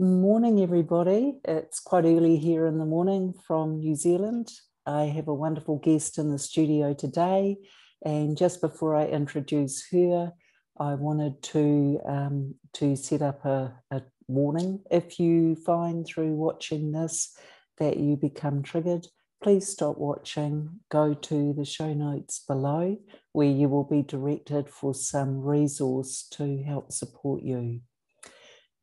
Morning, everybody. It's quite early here in the morning from New Zealand. I have a wonderful guest in the studio today. And just before I introduce her, I wanted to set up a warning. If you find through watching this that you become triggered, please stop watching. Go to the show notes below where you will be directed for some resource to help support you.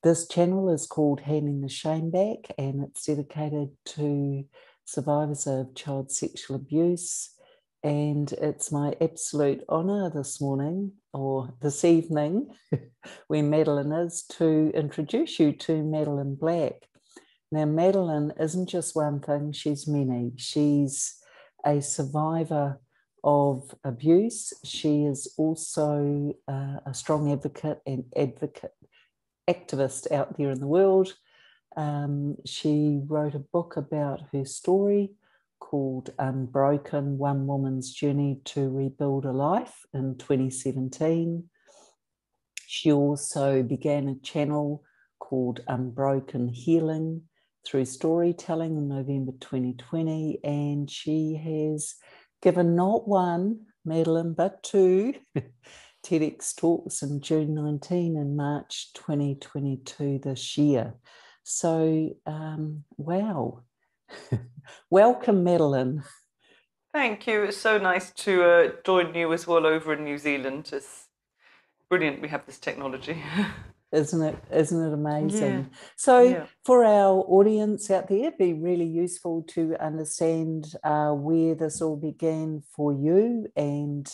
This channel is called Handing the Shame Back, and it's dedicated to survivors of child sexual abuse. And it's my absolute honour this morning, or this evening, where Madeleine is, to introduce you to Madeleine Black. Now, Madeleine isn't just one thing, she's many. She's a survivor of abuse. She is also a strong advocate and activist out there in the world. She wrote a book about her story called Unbroken, One Woman's Journey to Rebuild a Life in 2017. She also began a channel called Unbroken Healing through storytelling in November 2020, and she has given not one, Madeleine, but two TEDx talks in June 19 and March 2022 this year. So, wow. Welcome, Madeleine. Thank you. It's so nice to join you as well over in New Zealand. It's brilliant we have this technology. Isn't it amazing? Yeah. So for our audience out there, it'd be really useful to understand where this all began for you, and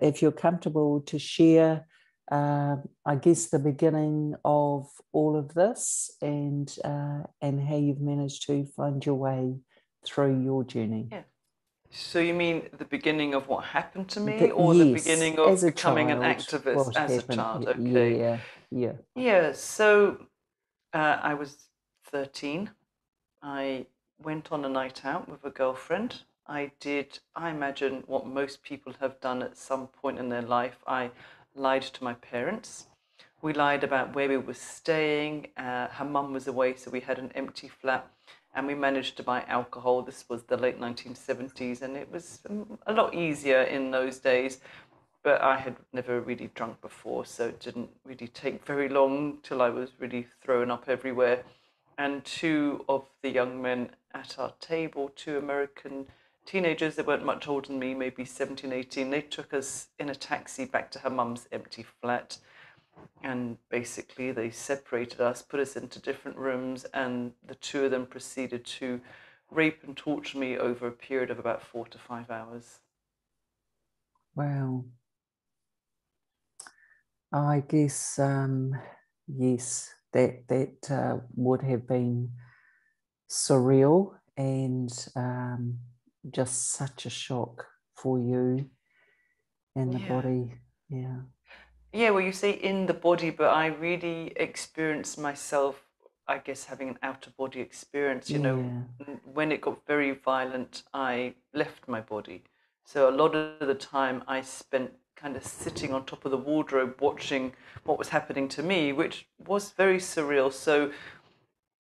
if you're comfortable to share, I guess, the beginning of all of this and how you've managed to find your way through your journey. Yeah. So you mean the beginning of what happened to me, or the beginning of becoming an activist as a child? Okay. Yeah. So I was 13. I went on a night out with a girlfriend. I imagine what most people have done at some point in their life. I lied to my parents. We lied about where we were staying. Her mum was away, so we had an empty flat, and we managed to buy alcohol. This was the late 1970s, and it was a lot easier in those days. But I had never really drunk before, so it didn't really take very long till I was really thrown up everywhere. And two of the young men at our table, two American teenagers, they weren't much older than me, maybe 17, 18, they took us in a taxi back to her mum's empty flat. And basically they separated us, put us into different rooms, and the two of them proceeded to rape and torture me over a period of about 4 to 5 hours. Wow. I guess, yes, that would have been surreal and just such a shock for you and the body. Yeah, well, you say in the body, but I really experienced myself, I guess, having an out-of-body experience. You know, when it got very violent, I left my body. So a lot of the time I spent kind of sitting on top of the wardrobe watching what was happening to me, which was very surreal. So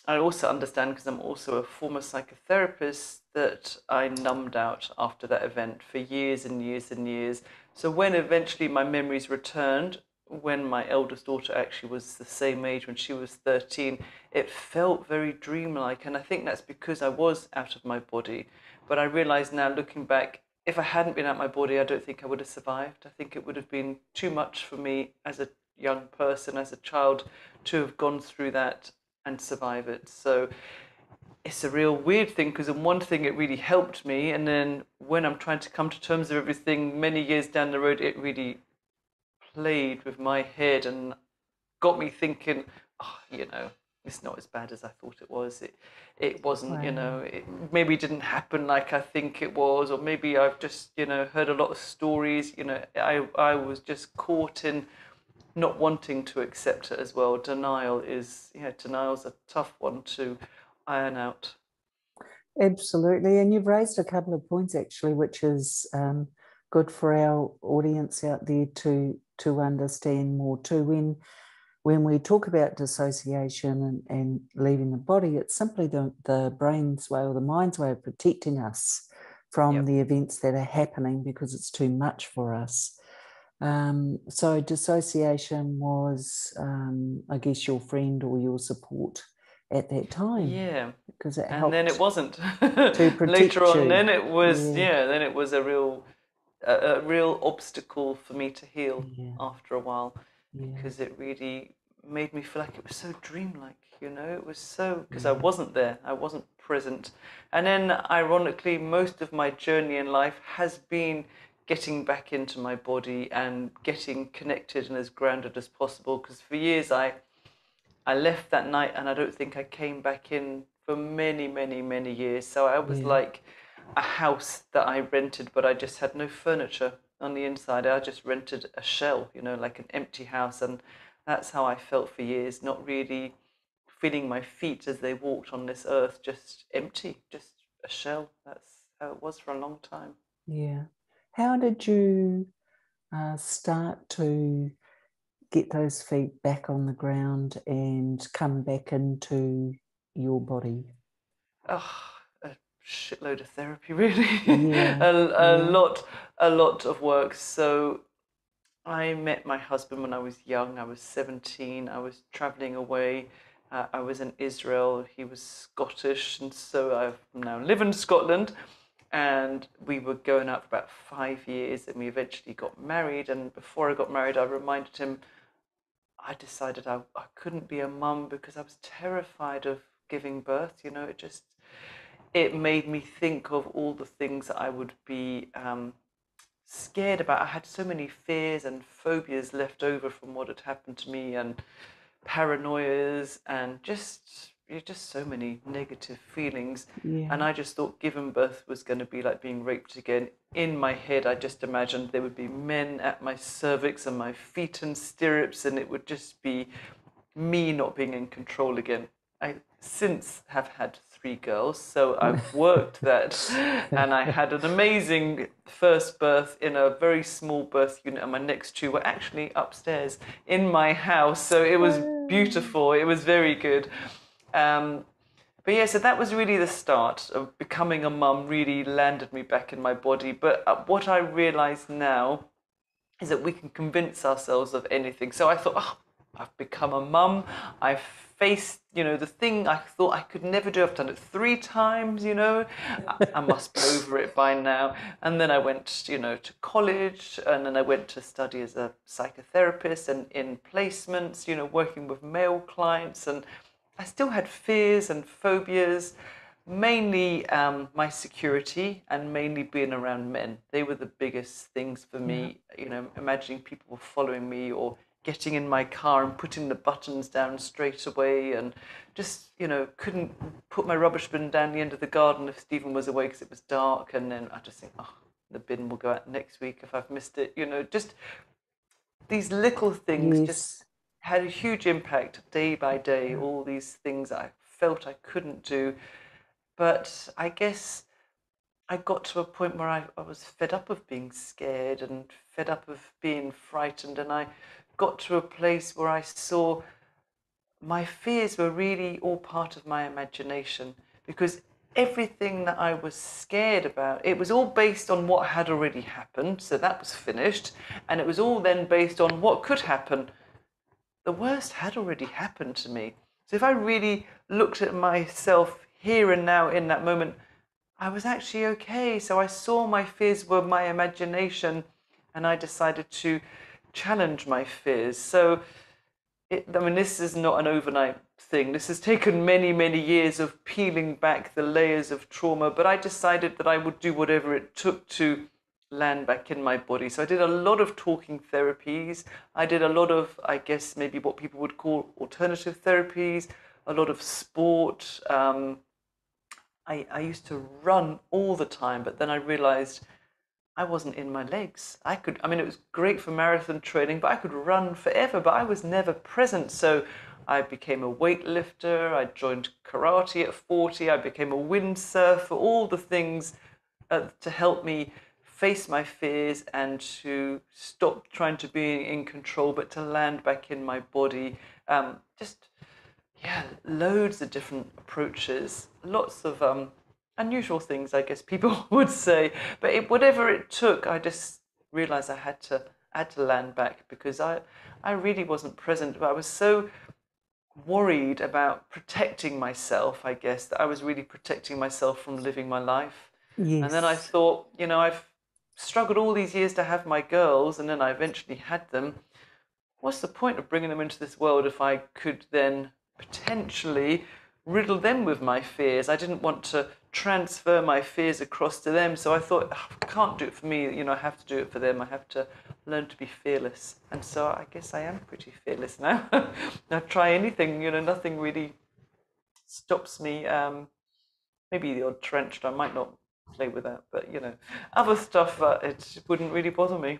I also understand, because I'm also a former psychotherapist, that I numbed out after that event for years and years and years. So when eventually my memories returned, when my eldest daughter actually was the same age, when she was 13, it felt very dreamlike. And I think that's because I was out of my body. But I realize now, looking back, if I hadn't been out of my body, I don't think I would have survived. I think it would have been too much for me as a young person, as a child, to have gone through that and survive it. So it's a real weird thing, because on one thing it really helped me, and then when I'm trying to come to terms with everything many years down the road, it really played with my head and got me thinking, oh, it's not as bad as I thought it was. It wasn't, it maybe didn't happen like I think it was, or maybe I've just, heard a lot of stories. I was just caught in not wanting to accept it as well. Denial's a tough one to iron out. Absolutely. And you've raised a couple of points, actually, which is good for our audience out there to understand more too. when we talk about dissociation and leaving the body, it's simply the brain's way or the mind's way of protecting us from the events that are happening because it's too much for us. So dissociation was, I guess, your friend or your support at that time. Yeah. Because it helped. And then it wasn't. To protect Later on, you. then it was, then it was a real obstacle for me to heal after a while, because it really made me feel like it was so dreamlike, it was so, because I wasn't there, I wasn't present. And then ironically, most of my journey in life has been getting back into my body and getting connected and as grounded as possible, because for years I left that night and I don't think I came back in for many, many, many years. So I was like a house that I rented, but I just had no furniture on the inside. I just rented a shell, like an empty house. And that's how I felt for years, not really feeling my feet as they walked on this earth, just empty, just a shell. That's how it was for a long time. Yeah. How did you start to get those feet back on the ground and come back into your body? Oh, a shitload of therapy, really. Yeah. A lot of work. So I met my husband when I was young. I was 17. I was traveling away. I was in Israel. He was Scottish, and so I now live in Scotland. And we were going out for about 5 years, and we eventually got married. And before I got married, I reminded him I decided I couldn't be a mum because I was terrified of giving birth. It made me think of all the things that I would be scared about. I had so many fears and phobias left over from what had happened to me, and paranoias, and just so many negative feelings. And I just thought giving birth was going to be like being raped again. In my head, I just imagined there would be men at my cervix and my feet in stirrups, and it would just be me not being in control again. I since have had 3 girls, so I've worked that, and I had an amazing first birth in a very small birth unit, and my next 2 were actually upstairs in my house, so it was beautiful. It was very good. But yeah, so that was really the start of becoming a mum, really landed me back in my body. But what I realise now is that we can convince ourselves of anything. So I thought, I've become a mum. I've faced, the thing I thought I could never do. I've done it 3 times, I must be over it by now. And then I went, to college, and then I went to study as a psychotherapist and in placements, working with male clients. And I still had fears and phobias, mainly my security and mainly being around men. They were the biggest things for me, imagining people were following me or getting in my car and putting the buttons down straight away, and just, couldn't put my rubbish bin down the end of the garden if Stephen was away because it was dark. And then I just think, the bin will go out next week if I've missed it. Just these little things just had a huge impact day by day, all these things I felt I couldn't do. But I guess I got to a point where I was fed up of being scared and fed up of being frightened, and I got to a place where I saw my fears were really all part of my imagination, because everything that I was scared about, it was all based on what had already happened, so that was finished, and it was all then based on what could happen. The worst had already happened to me. So if I really looked at myself here and now in that moment, I was actually okay. So I saw my fears were my imagination, and I decided to challenge my fears. So, this is not an overnight thing. This has taken many, many years of peeling back the layers of trauma, but I decided that I would do whatever it took to land back in my body. So I did a lot of talking therapies. I did a lot of, I guess, maybe what people would call alternative therapies, a lot of sport. I used to run all the time, but then I realized I wasn't in my legs. It was great for marathon training, but I could run forever, but I was never present. So I became a weightlifter. I joined karate at 40. I became a windsurfer, all the things to help me face my fears and to stop trying to be in control, but to land back in my body. Just, yeah, loads of different approaches, lots of unusual things, I guess people would say. But whatever it took, I just realized I had to land back, because I really wasn't present. But I was so worried about protecting myself, I guess, that I was really protecting myself from living my life. And then I Yes. thought, I've struggled all these years to have my girls, and then I eventually had them. What's the point of bringing them into this world if I could then potentially riddle them with my fears? I didn't want to transfer my fears across to them, so I thought, "Oh, I can't do it for me, I have to do it for them. I have to learn to be fearless." And so I guess I am pretty fearless now. I try anything, nothing really stops me. Maybe the odd trench, I might not play with that, but other stuff, it wouldn't really bother me.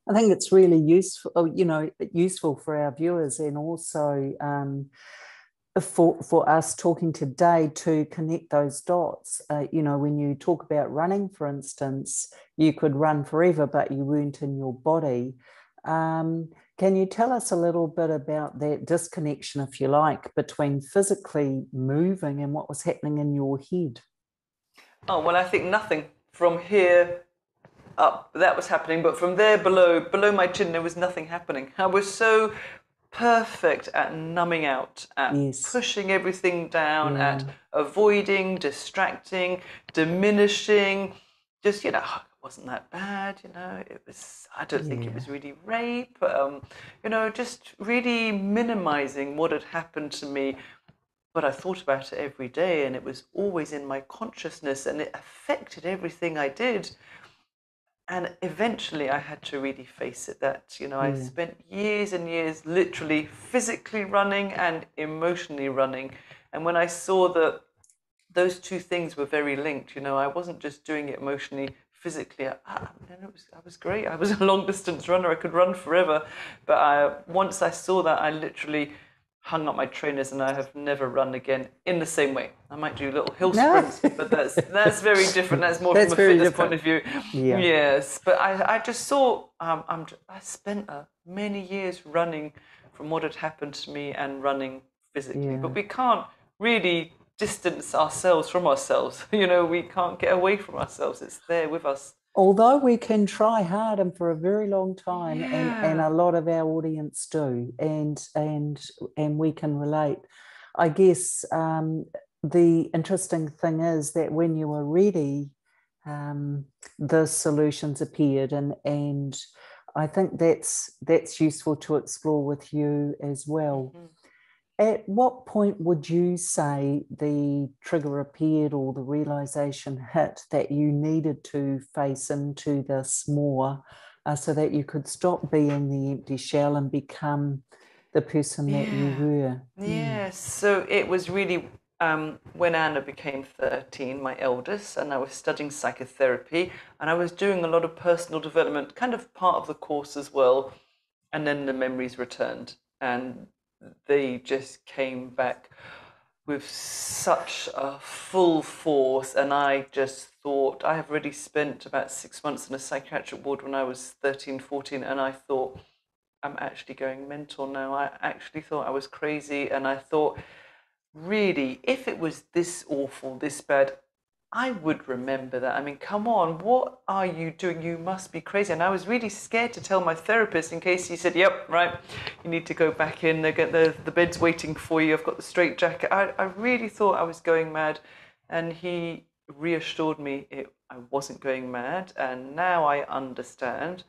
I think it's really useful for our viewers, and also for us talking today, to connect those dots. When you talk about running, for instance, you could run forever, but you weren't in your body. Can you tell us a little bit about that disconnection, if you like, between physically moving and what was happening in your head? Oh, well, I think nothing from here up, that was happening, but from there below my chin, there was nothing happening. I was so perfect at numbing out, at Yes. pushing everything down, at Yeah. avoiding, distracting, diminishing. Just, it wasn't that bad, it was, I don't think it Yeah. was really rape, just really minimizing what had happened to me. But I thought about it every day, and it was always in my consciousness, and it affected everything I did. And eventually I had to really face it, that, I Yeah. spent years and years literally physically running and emotionally running. And when I saw that those two things were very linked, I wasn't just doing it emotionally, physically. I was great. I was a long distance runner. I could run forever. But once I saw that, I literally hung up my trainers, and I have never run again in the same way. I might do little hill No. sprints, but that's very different. That's more from That's a very fitness point different. of view. Yeah. Yes, but I just saw, I spent many years running from what had happened to me and running physically. Yeah. But we can't really distance ourselves from ourselves. We can't get away from ourselves. It's there with us. Although we can try hard and for a very long time, and a Yeah. lot of our audience do, and we can relate. I guess the interesting thing is that when you were ready, the solutions appeared, and I think that's useful to explore with you as well. Mm-hmm. At what point would you say the trigger appeared, or the realization hit that you needed to face into this more, so that you could stop being the empty shell and become the person that you Yeah. were? Mm. Yes. So it was really when Anna became 13, my eldest, and I was studying psychotherapy, and I was doing a lot of personal development, kind of part of the course as well. And then the memories returned, and they just came back with such a full force. And I just thought, I have already spent about 6 months in a psychiatric ward when I was 13, 14, and I thought, I'm actually going mental now. I actually thought I was crazy, and I thought, really, if it was this awful, this bad, I would remember that. I mean, come on, what are you doing? You must be crazy. And I was really scared to tell my therapist, in case he said, yep, right, you need to go back in. They get the bed's waiting for you. I've got the straitjacket. I really thought I was going mad. And he reassured me I wasn't going mad. And now I understand.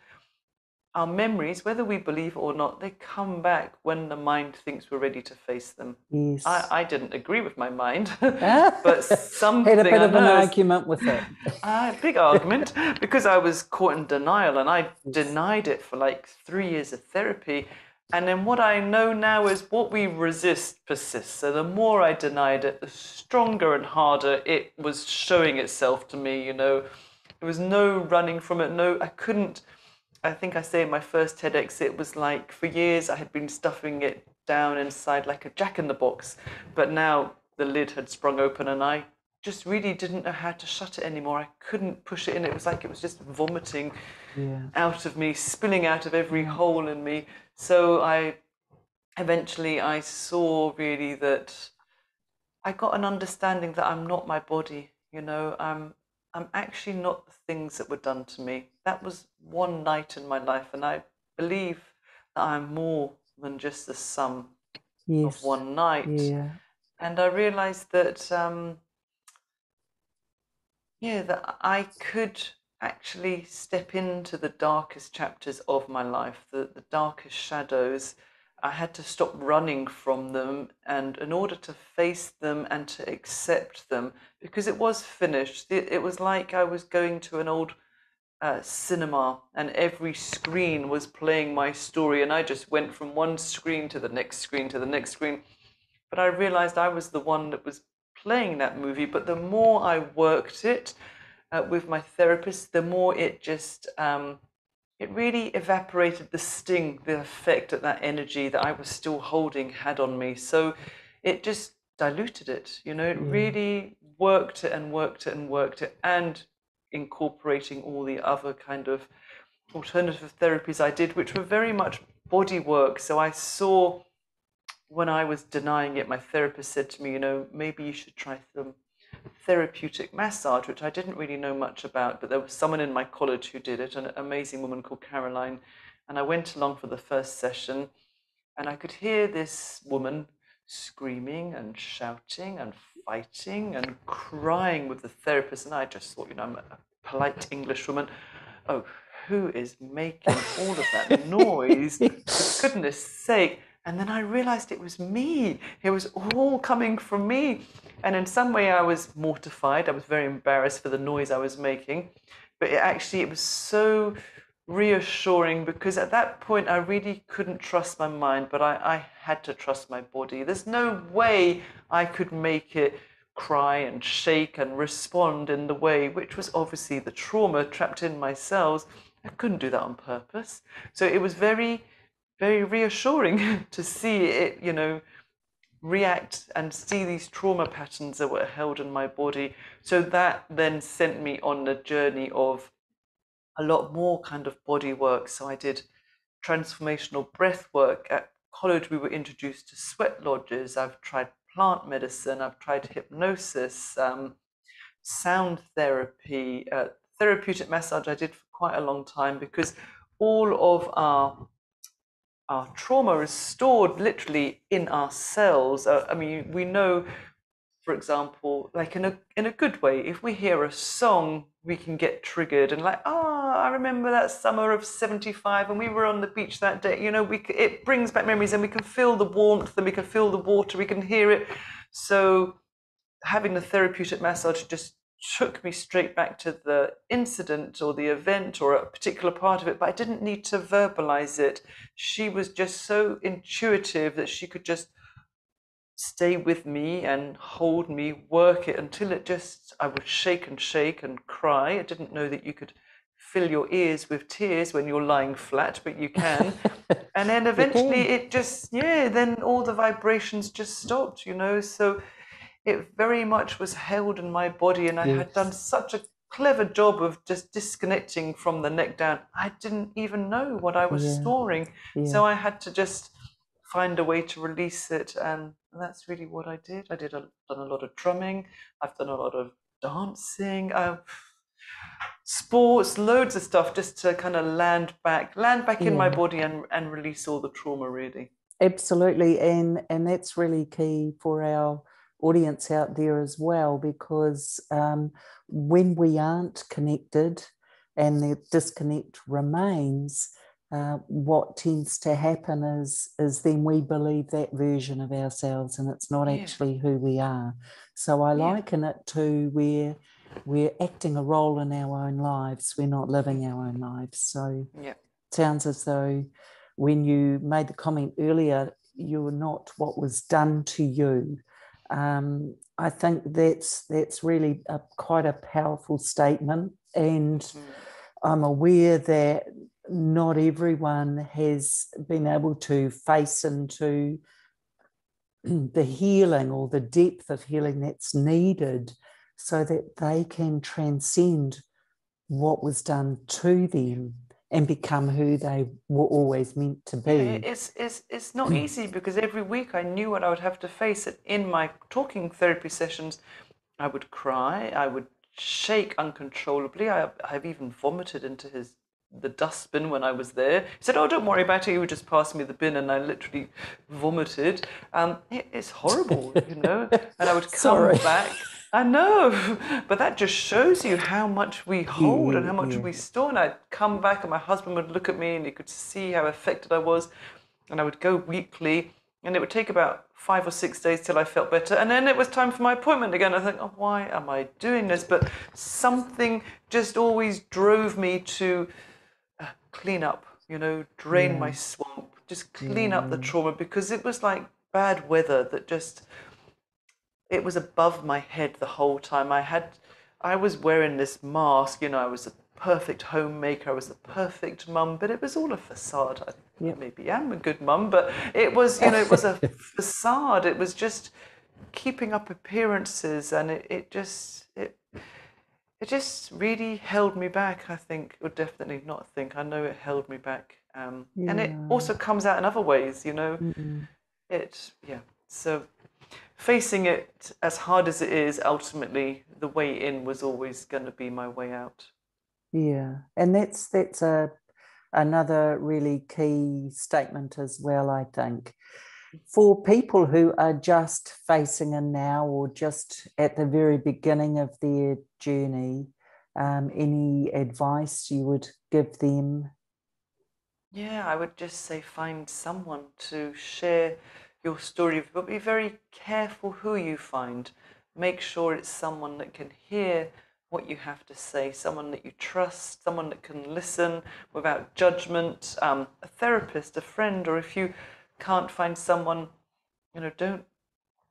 Our memories, whether we believe it or not, they come back when the mind thinks we're ready to face them. Yes. I didn't agree with my mind, Ah, but had a something bit I of an know, argument with it. big argument, because I was caught in denial, and I Yes. denied it for like 3 years of therapy. And then what I know now is what we resist persists. So the more I denied it, the stronger and harder it was showing itself to me. There was no running from it. No, I couldn't. I think I say in my first TEDx, it was like for years I had been stuffing it down inside like a jack in the box, but now the lid had sprung open, and I just really didn't know how to shut it anymore. I couldn't push it in. It was like it was just vomiting out of me, spilling out of every hole in me. So eventually I saw really that I got an understanding that I'm not my body, you know, I'm actually not the things that were done to me. That was one night in my life, and I believe that I'm more than just the sum of Yes. one night. Yeah. And I realized that that I could actually step into the darkest chapters of my life, the darkest shadows. I had to stop running from them, and in order to face them and to accept them, because it was finished. It was like I was going to an old cinema, and every screen was playing my story, and I just went from one screen to the next screen to the next screen. But I realized I was the one that was playing that movie. But the more I worked it with my therapist, the more it just it really evaporated the sting, the effect that energy that I was still holding had on me. So it just diluted it. You know, it really worked it and worked it and worked it, and incorporating all the other kind of alternative therapies I did, which were very much body work. So I saw, when I was denying it, my therapist said to me, you know, maybe you should try some therapeutic massage, which I didn't really know much about, but there was someone in my college who did it, an amazing woman called Caroline. And I went along for the first session, and I could hear this woman screaming and shouting and fighting and crying with the therapist. And I just thought, you know, I'm a polite English woman. Oh, who is making all of that noise? For goodness sake. And then I realized it was me. It was all coming from me. And in some way I was mortified. I was very embarrassed for the noise I was making. But it was so reassuring, because at that point I really couldn't trust my mind, but I had to trust my body. There's no way I could make it cry and shake and respond in the way, which was obviously the trauma trapped in my cells. I couldn't do that on purpose. So it was very, very reassuring to see it, you know, react and see these trauma patterns that were held in my body. So that then sent me on a journey of a lot more kind of body work. So I did transformational breath work. At college, we were introduced to sweat lodges. I've tried plant medicine. I've tried hypnosis, sound therapy, therapeutic massage I did for quite a long time, because all of our trauma is stored literally in our cells. I mean, we know, for example, like in a good way, if we hear a song, we can get triggered and like, oh, I remember that summer of '75 and we were on the beach that day. You know, it brings back memories, and we can feel the warmth, and we can feel the water, we can hear it. So having the therapeutic massage just took me straight back to the incident or the event or a particular part of it, but I didn't need to verbalize it. She was just so intuitive that she could just stay with me and hold me, work it until I would shake and cry. I didn't know that you could fill your ears with tears when you're lying flat, but you can. And then eventually it just, then all the vibrations just stopped, you know. So it very much was held in my body, and I had done such a clever job of just disconnecting from the neck down. I didn't even know what I was storing. So I had to just find a way to release it, and that's really what I did. Done a lot of drumming. I've done a lot of dancing, sports, loads of stuff, just to kind of land back in my body and release all the trauma, really. Absolutely, and that's really key for our audience out there as well, because when we aren't connected and the disconnect remains, what tends to happen is then we believe that version of ourselves, and it's not actually who we are. So I liken it to where we're acting a role in our own lives, we're not living our own lives. So it sounds as though when you made the comment earlier, you're not what was done to you. I think that's really quite a powerful statement, and I'm aware that not everyone has been able to face into the healing or the depth of healing that's needed. so that they can transcend what was done to them and become who they were always meant to Yeah, be. it's not easy because every week I knew what I would have to face. In my talking therapy sessions, I would cry, I would shake uncontrollably. I've even vomited into the dustbin when I was there. He said, "Oh, don't worry about it. You would just pass me the bin," and I literally vomited. It's horrible, you know. And I would come Sorry. back. I know, but that just shows you how much we hold and how much Yeah. we store. And I'd come back, and my husband would look at me, and he could see how affected I was. And I would go weekly, and it would take about 5 or 6 days till I felt better. And then it was time for my appointment again. I think, oh, why am I doing this? But something just always drove me to clean up, drain my Yeah. swamp, just clean up the Yeah. trauma, because it was like bad weather that just, it was above my head the whole time. I was wearing this mask, I was a perfect homemaker, I was a perfect mum, but it was all a facade. I Yep. maybe am a good mum, but it was, it was a facade. It was just keeping up appearances, and it just really held me back, I think, or definitely not think. I know it held me back. And it Yeah. also comes out in other ways, Mm-mm. Yeah. So facing it as hard as it is, ultimately, the way in was always going to be my way out. Yeah. And that's another really key statement as well, I think. For people who are just facing a now or just at the very beginning of their journey, any advice you would give them? Yeah, I would just say find someone to share your story with, but be very careful who you find. Make sure it's someone that can hear what you have to say, someone that you trust, someone that can listen without judgment, a therapist, a friend, or if you can't find someone, don't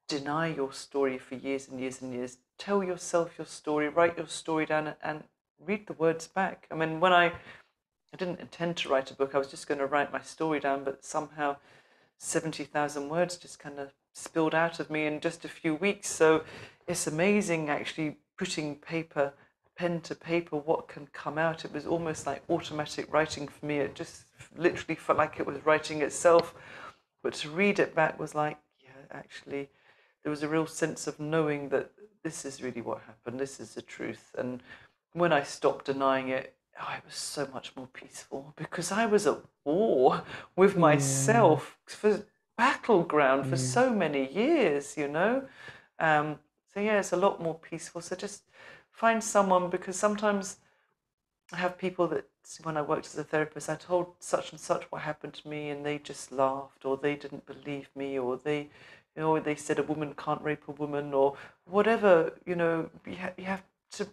deny your story for years and years and years. Tell yourself your story, write your story down, and read the words back. I mean, I didn't intend to write a book. I was just going to write my story down, but somehow 70,000 words just kind of spilled out of me in just a few weeks. So it's amazing actually putting pen to paper, what can come out. It was almost like automatic writing for me. It just literally felt like it was writing itself. But to read it back was like, yeah, actually, there was a real sense of knowing that this is really what happened. This is the truth. And when I stopped denying it, oh, it was so much more peaceful because I was at war with Yeah. myself for battleground for Yeah. so many years. So yeah, it's a lot more peaceful. So just find someone, because sometimes I have people that when I worked as a therapist, I told such and such what happened to me, and they just laughed, or they didn't believe me, or they said a woman can't rape a woman, or whatever. You have to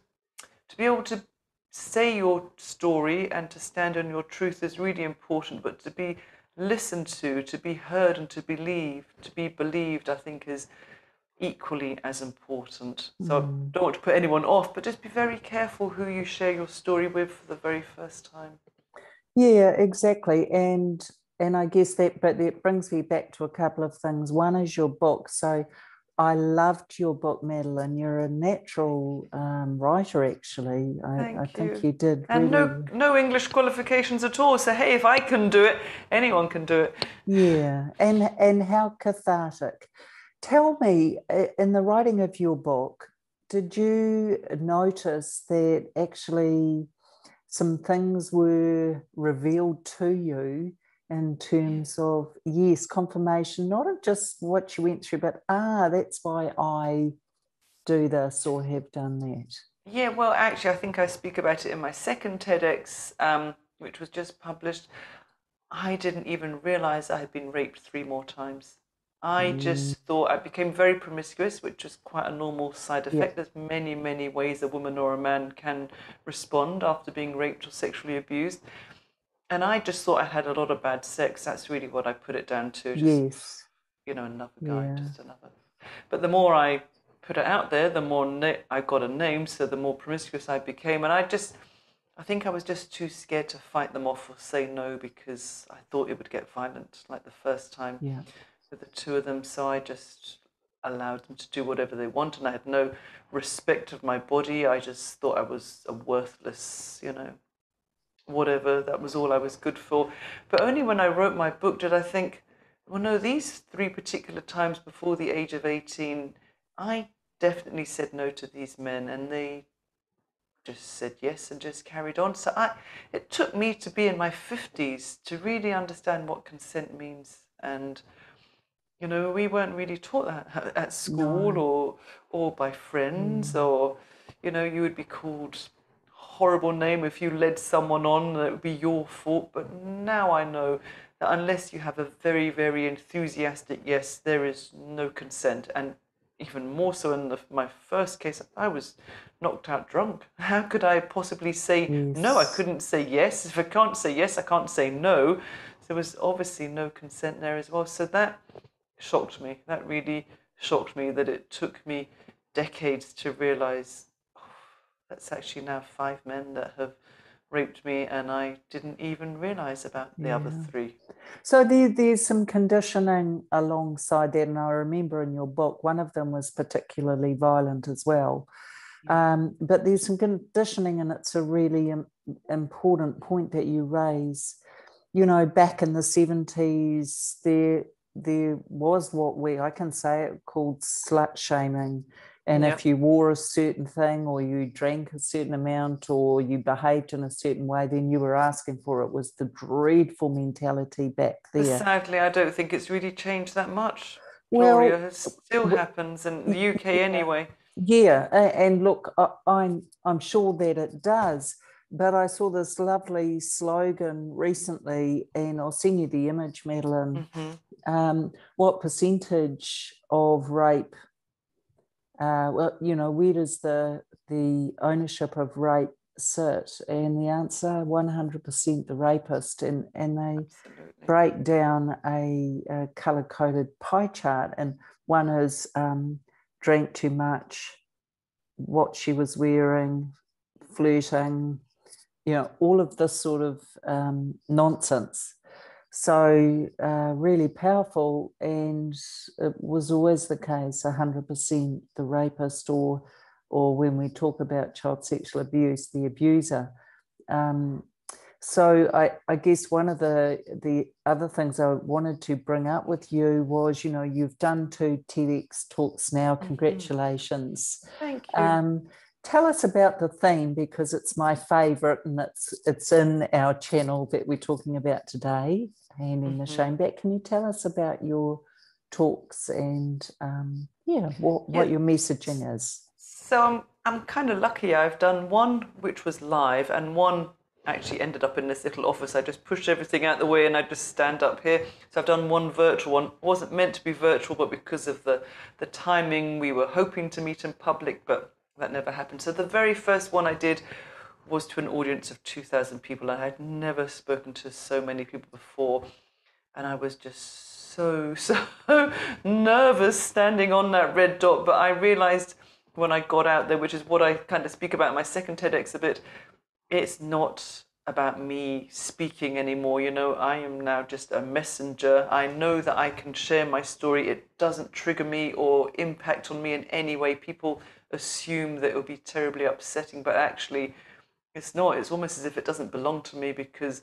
be able to say your story and to stand on your truth is really important, but to be listened to be heard, and to be believed, I think is equally as important. So I Mm. don't want to put anyone off, but just be very careful who you share your story with for the very first time. Yeah, exactly. And I guess but that brings me back to a couple of things. One is your book. So I loved your book, Madeleine. You're a natural writer, actually. I Thank think you. you did And really, no English qualifications at all. So hey, if I can do it, anyone can do it. yeah. And how cathartic. Tell me, in the writing of your book, did you notice that actually some things were revealed to you in Yeah. terms of, yes, confirmation, not of just what you went through, but that's why I do this or have done that. Yeah, well, actually, I think I speak about it in my second TEDx, which was just published. I didn't even realize I had been raped 3 more times. I Mm, just thought I became very promiscuous, which is quite a normal side yeah, effect. There's many, many ways a woman or a man can respond after being raped or sexually abused. And I just thought I had a lot of bad sex. That's really what I put it down to. Just, yes, another guy, yeah, just another. But the more I put it out there, the more I got a name, so the more promiscuous I became. And I think I was just too scared to fight them off or say no, because I thought it would get violent, like the first time yeah, with the two of them. So allowed them to do whatever they want, and I had no respect of my body. I just thought I was a worthless, whatever. That was all I was good for. But only when I wrote my book did I think, well, no, these 3 particular times before the age of 18, I definitely said no to these men, and they just said yes and just carried on. So it took me to be in my 50s to really understand what consent means. And, we weren't really taught that at school No. or by friends, or, you would be called horrible name if you led someone on, that it would be your fault. But now I know that unless you have a very, very enthusiastic yes, there is no consent. And even more so in my first case, I was knocked out drunk. How could I possibly say no? I Yes. couldn't say yes. If I can't say yes, I can't say no. So there was obviously no consent there as well. So that shocked me. That really shocked me, that it took me decades to realize, that's actually now 5 men that have raped me, and I didn't even realize about the other 3. So there's some conditioning alongside that, and I remember in your book, one of them was particularly violent as well. But there's some conditioning, and it's a really important point that you raise. Back in the 70s, there was I can say it, called slut shaming. And if you wore a certain thing, or you drank a certain amount, or you behaved in a certain way, then you were asking for it. It was the dreadful mentality back there. Sadly, I don't think it's really changed that much, Well, Gloria. It still happens in the UK anyway. Yeah, and look, I'm sure that it does. But I saw this lovely slogan recently, and I'll send you the image, Madeleine. What percentage of rape? Where does the ownership of rape sit? And the answer, 100% the rapist. And they Absolutely. break down a color-coded pie chart, and one is drank too much, what she was wearing, flirting, all of this sort of nonsense. So really powerful, and it was always the case, 100% the rapist, or when we talk about child sexual abuse, the abuser. So I guess one of the other things I wanted to bring up with you was, you've done 2 TEDx talks now. Congratulations. Thank you. Tell us about the theme, because it's my favourite, and it's in our channel that we're talking about today, Handing the Shame Back. Can you tell us about your talks and what your messaging is? So I'm kind of lucky. I've done one which was live, and one actually ended up in this little office. I just pushed everything out the way and I just stand up here. So I've done one virtual one. It wasn't meant to be virtual, but because of the timing, we were hoping to meet in public, but that never happened. So the very first one I did was to an audience of 2,000 people. I had never spoken to so many people before, and I was just so nervous standing on that red dot. But I realized when I got out there, which is what I kind of speak about in my second TEDx a bit, it's not about me speaking anymore. I am now just a messenger. I know that I can share my story. It doesn't trigger me or impact on me in any way. People assume that it will be terribly upsetting, but actually it's not. It's almost as if it doesn't belong to me, because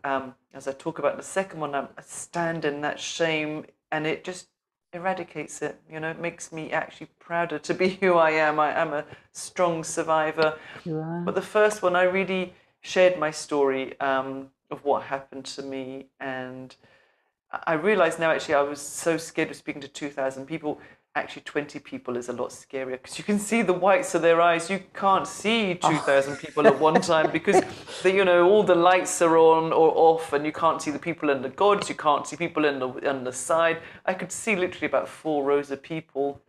as I talk about in the second one, I stand in that shame, and it just eradicates it. It makes me actually prouder to be who I am. I am a strong survivor. But the first one, I really shared my story of what happened to me, and I realized now, actually, I was so scared of speaking to 2,000 people. Actually, 20 people is a lot scarier, because you can see the whites of their eyes. You can't see 2,000 people at one time, because all the lights are on or off, and you can't see the people in the gods. You can't see people on the side. I could see literally about 4 rows of people.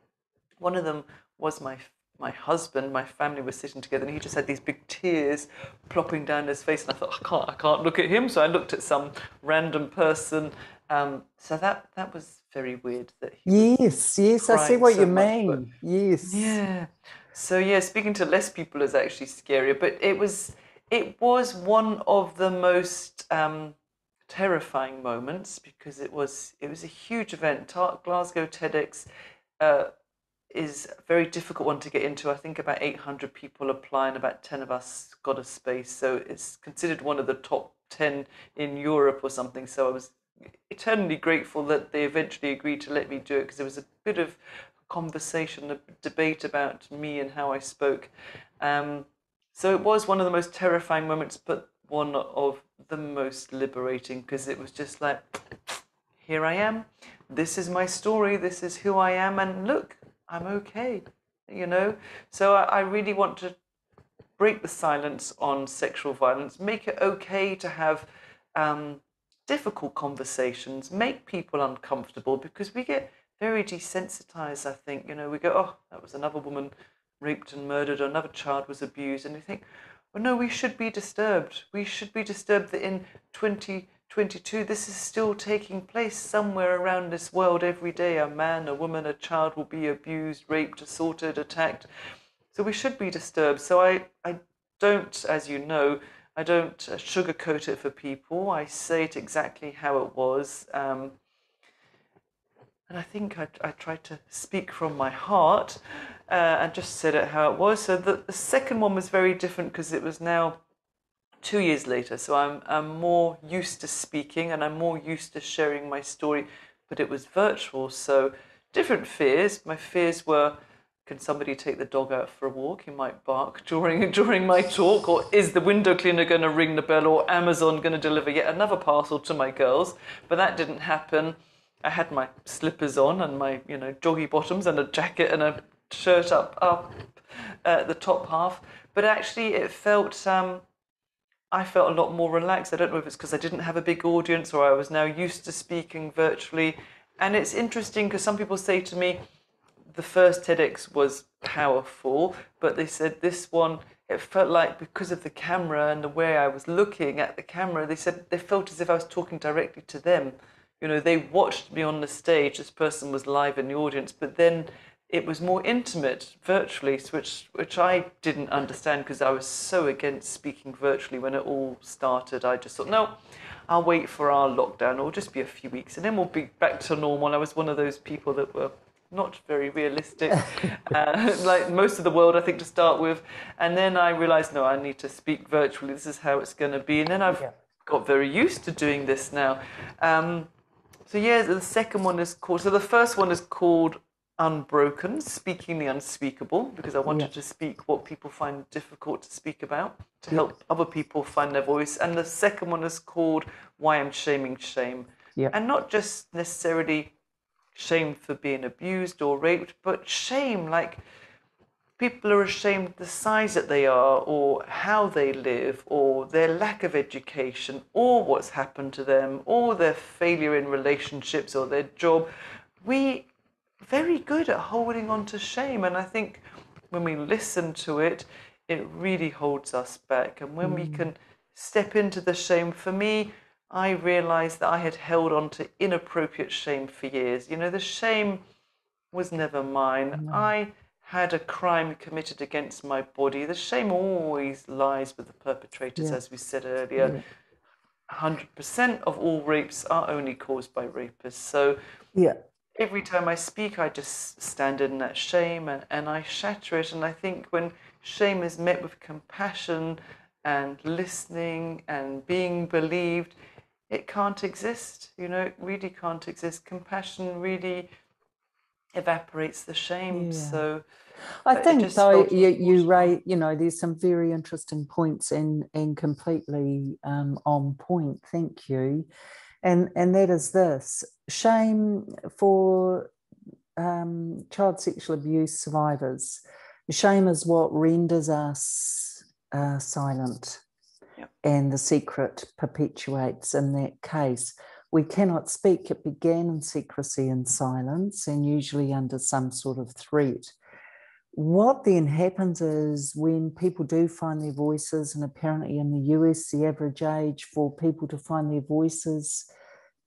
One of them was my husband. My family was sitting together, and he just had these big tears plopping down his face, and I thought, I can't look at him. So I looked at some random person. So that was very weird. That he yes, I see what you mean. Yes. Yeah. So speaking to less people is actually scarier, but it was one of the most terrifying moments, because it was a huge event. Glasgow TEDx. is a very difficult one to get into. I think about 800 people apply and about 10 of us got a space. So it's considered one of the top 10 in Europe or something. So I was eternally grateful that they eventually agreed to let me do it, because there was a bit of conversation, a debate about me and how I spoke. So it was one of the most terrifying moments, but one of the most liberating, because it was just like, here I am. This is my story. This is who I am. And look, I'm okay, So I really want to break the silence on sexual violence, make it okay to have difficult conversations, make people uncomfortable, because we get very desensitized, I think. We go, oh, that was another woman raped and murdered, or another child was abused. And you think, well, no, we should be disturbed. We should be disturbed that in 2022, this is still taking place somewhere around this world every day. A man, a woman, a child will be abused, raped, assaulted, attacked. So we should be disturbed. So I don't, as you know, I don't sugarcoat it for people. I say it exactly how it was. And I think I tried to speak from my heart and just said it how it was. So the second one was very different, because it was now 2 years later. So I'm more used to speaking, and I'm more used to sharing my story, but it was virtual. So different fears. My fears were, can somebody take the dog out for a walk? He might bark during my talk. Or is the window cleaner going to ring the bell? Or Amazon going to deliver yet another parcel to my girls? But that didn't happen. I had my slippers on and my, joggy bottoms and a jacket and a shirt up at the top half. But actually it felt, I felt a lot more relaxed. I don't know if it's because I didn't have a big audience, or I was now used to speaking virtually. And it's interesting, because some people say to me, the first TEDx was powerful, but they said this one, it felt like, because of the camera and the way I was looking at the camera, they said they felt as if I was talking directly to them. They watched me on the stage. This person was live in the audience, but then it was more intimate virtually, which I didn't understand, because I was so against speaking virtually when it all started. I just thought, no, I'll wait for our lockdown. It'll just be a few weeks and then we'll be back to normal. I was one of those people that were not very realistic, like most of the world, I think, to start with. And then I realized, no, I need to speak virtually. This is how it's going to be. And then I've got very used to doing this now. So the second one is called, so the first one is called Unbroken, Speaking the Unspeakable, because I wanted to speak what people find difficult to speak about, to help other people find their voice. And the second one is called Why I'm Shaming Shame. And not just necessarily shame for being abused or raped, but shame, like people are ashamed of the size that they are, or how they live, or their lack of education, or what's happened to them, or their failure in relationships, or their job. We very good at holding on to shame, and I think when we listen to it, it really holds us back. And when we can step into the shame, for me, I realized that I had held on to inappropriate shame for years. The shame was never mine. I had a crime committed against my body. The shame always lies with the perpetrators, as we said earlier. 100% of all rapes are only caused by rapists. So every time I speak, I just stand in that shame and I shatter it. And I think when shame is met with compassion and listening and being believed, it can't exist. It really can't exist. Compassion really evaporates the shame. So I think, though, you Ray, there's some very interesting points and completely on point. Thank you. And that is this: shame for child sexual abuse survivors. Shame is what renders us silent, and the secret perpetuates in that case. We cannot speak. It began in secrecy and silence, and usually under some sort of threat. What then happens is, when people do find their voices, and apparently in the US, the average age for people to find their voices,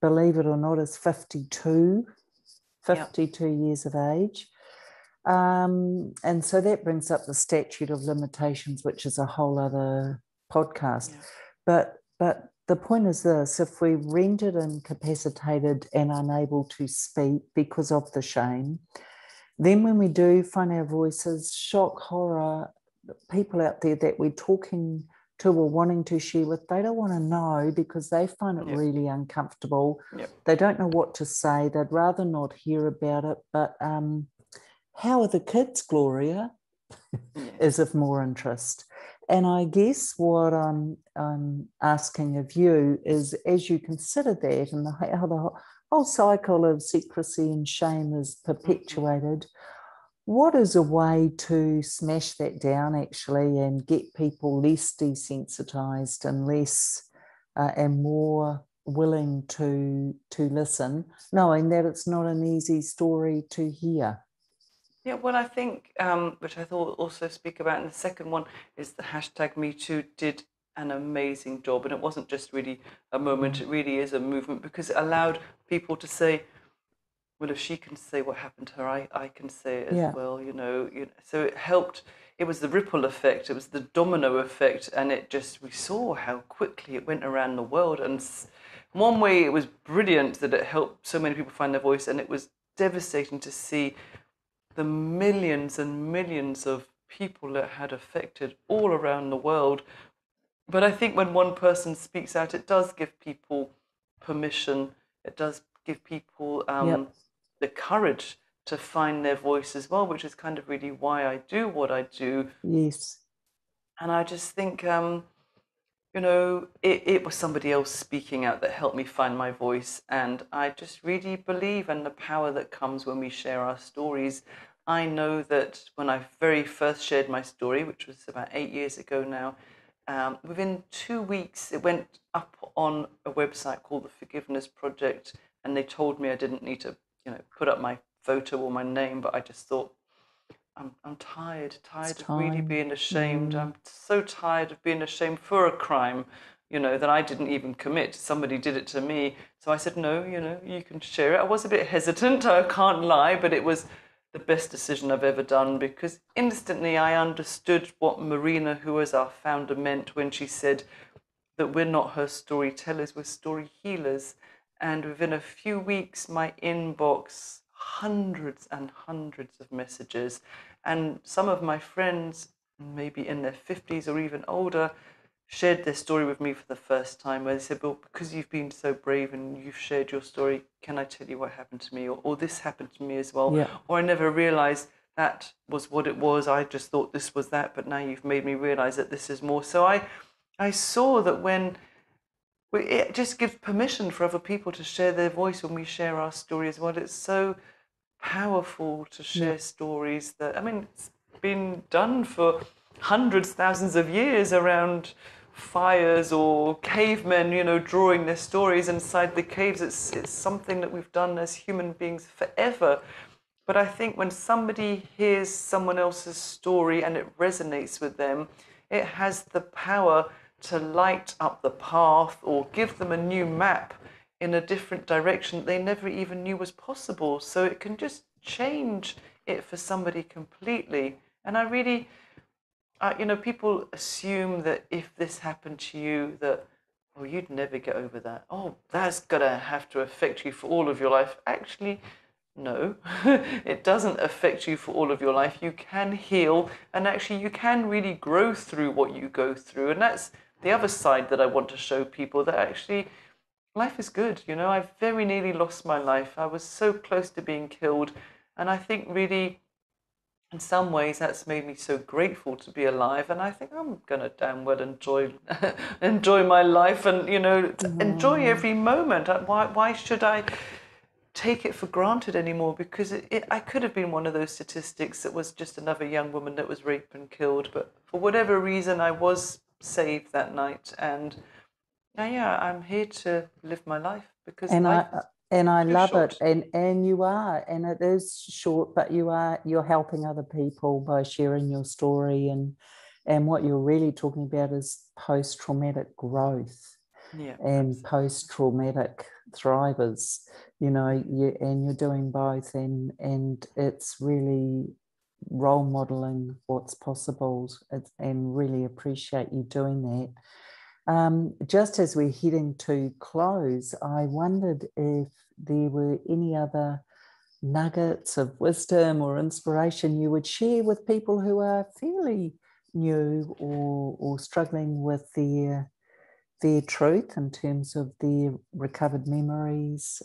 believe it or not, is 52 years of age. And so that brings up the statute of limitations, which is a whole other podcast. But the point is this: if we're rendered incapacitated and unable to speak because of the shame, Then when we do find our voices, shock, horror, people out there that we're talking to or wanting to share with, they don't want to know because they find it really uncomfortable. They don't know what to say. They'd rather not hear about it. But how are the kids, Gloria, is of more interest. And I guess what I'm asking of you is, as you consider that and how the whole cycle of secrecy and shame is perpetuated, what is a way to smash that down actually and get people less desensitized and less and more willing to listen, knowing that it's not an easy story to hear? Yeah, well, I think, which I thought also speak about in the second one, is the hashtag #MeToo did an amazing job. And it wasn't just really a moment, it really is a movement, because it allowed people to say, well, if she can say what happened to her, I can say it as well, you know. So it helped. It was the ripple effect. It was the domino effect. And it just, we saw how quickly it went around the world. And one way it was brilliant that it helped so many people find their voice. And it was devastating to see the millions and millions of people that had affected all around the world. But I think when one person speaks out, it does give people permission. It does give people the courage to find their voice as well, which is kind of really why I do what I do. Yes. And I just think, you know, it was somebody else speaking out that helped me find my voice. And I just really believe in the power that comes when we share our stories. I know that when I very first shared my story, which was about 8 years ago now, within 2 weeks, it went up on a website called the Forgiveness Project, and they told me I didn't need to, you know, put up my photo or my name, but I just thought, I'm tired of really being ashamed. I'm so tired of being ashamed for a crime, you know, that I didn't even commit. Somebody did it to me. So I said, no, you know, you can share it. I was a bit hesitant, I can't lie, but it was the best decision I've ever done, because instantly I understood what Marina, who was our founder, meant when she said that we're not her storytellers, we're story healers. And within a few weeks, my inbox, hundreds and hundreds of messages. And some of my friends, maybe in their 50s or even older, shared their story with me for the first time, where they said, well, because you've been so brave and you've shared your story, can I tell you what happened to me? Or this happened to me as well. Yeah. Or I never realized that was what it was. I just thought this was that, but now you've made me realize that this is more. So I saw that when it just gives permission for other people to share their voice when we share our story as well. It's so powerful to share stories that, I mean, it's been done for hundreds, thousands of years around fires or cavemen, you know, drawing their stories inside the caves. It's something that we've done as human beings forever. But I think when somebody hears someone else's story and it resonates with them, it has the power to light up the path or give them a new map in a different direction they never even knew was possible. So it can just change it for somebody completely. And I really, you know, people assume that if this happened to you, that, oh, you'd never get over that. Oh, that's going to have to affect you for all of your life. Actually, no, it doesn't affect you for all of your life. You can heal, and actually you can really grow through what you go through. And that's the other side that I want to show people, that actually life is good. You know, I very nearly lost my life. I was so close to being killed. And I think really, in some ways, that's made me so grateful to be alive. And I think I'm going to damn well enjoy enjoy my life and, you know, enjoy every moment. Why should I take it for granted anymore? Because I could have been one of those statistics that was just another young woman that was raped and killed. But for whatever reason, I was saved that night. And yeah, I'm here to live my life, because life is I too love short. it, and you are, and it is short, but you're helping other people by sharing your story, and what you're really talking about is post-traumatic growth, and post-traumatic thrivers, you know, and you're doing both, and it's really role modeling what's possible, and really appreciate you doing that. Just as we're heading to close, I wondered if there were any other nuggets of wisdom or inspiration you would share with people who are fairly new or struggling with their truth in terms of their recovered memories?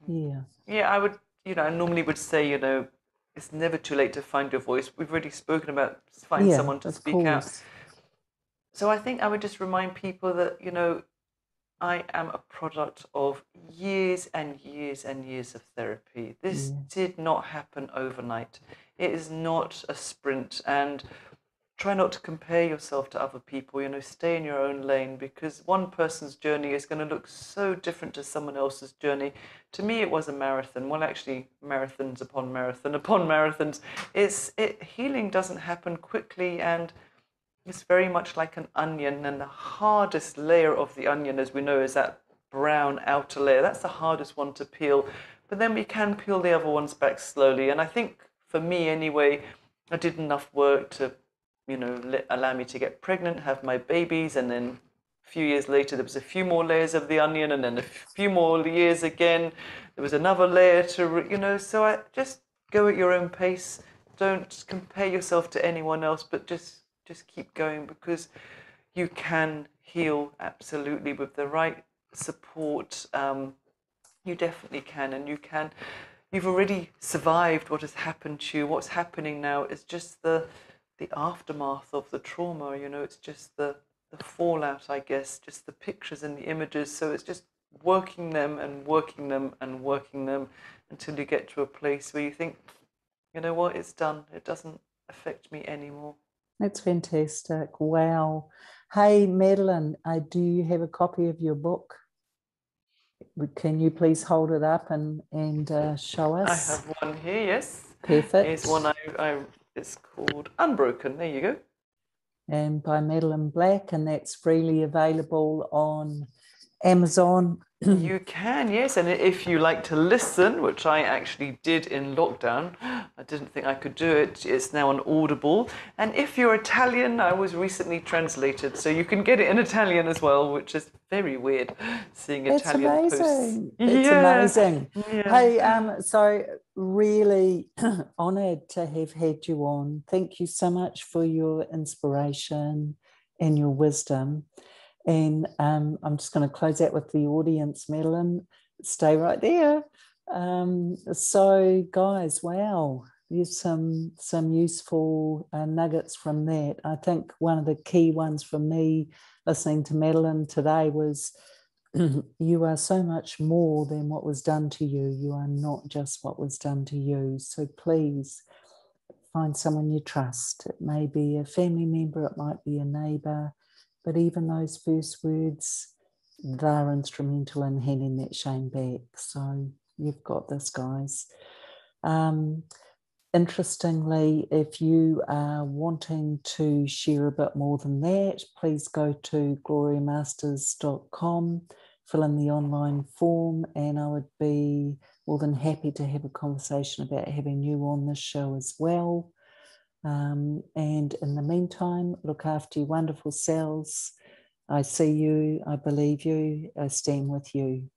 Yeah, I would, I normally would say, it's never too late to find your voice. We've already spoken about find someone to speak out. So I think I would just remind people that, I am a product of years and years and years of therapy. This did not happen overnight. It is not a sprint, and try not to compare yourself to other people. Stay in your own lane, because one person's journey is going to look so different to someone else's journey. To me, it was a marathon. Well, actually, marathons upon marathon upon marathons. Healing doesn't happen quickly, and it's very much like an onion, and the hardest layer of the onion, as we know, is that brown outer layer. That's the hardest one to peel, but then we can peel the other ones back slowly. And I think, for me anyway, I did enough work to, allow me to get pregnant, have my babies, and then a few years later there was a few more layers of the onion, and then a few more years again there was another layer to, so I just go at your own pace. Don't compare yourself to anyone else, but just keep going, because you can heal absolutely with the right support. You definitely can, and you've already survived what has happened to you. What's happening now is just the aftermath of the trauma. It's just the fallout, I guess, just the pictures and the images. So it's just working them and working them and working them until you get to a place where you think, you know what, it's done. It doesn't affect me anymore. That's fantastic. Wow. Hey, Madeleine, do you have a copy of your book? Can you please hold it up and show us? I have one here, yes. Perfect. Here's one it's called Unbroken. There you go. And by Madeleine Black, and that's freely available on Amazon. You can, yes. And if you like to listen, which I actually did in lockdown, I didn't think I could do it. It's now on Audible. And if you're Italian, I was recently translated, so you can get it in Italian as well, which is very weird, seeing Italian posts. It's amazing. Yeah. Hey, so really honoured to have had you on. Thank you so much for your inspiration and your wisdom. And I'm just going to close out with the audience, Madeleine. Stay right there. So, guys, wow, there's some useful nuggets from that. I think one of the key ones for me listening to Madeleine today was you are so much more than what was done to you. You are not just what was done to you. So please find someone you trust. It may be a family member, it might be a neighbour, but even those first words, they're instrumental in handing that shame back. So you've got this, guys. Interestingly, if you are wanting to share a bit more than that, please go to gloriamasters.com, fill in the online form, and I would be more than happy to have a conversation about having you on this show as well. And in the meantime, look after your wonderful selves. I see you, I believe you, I stand with you.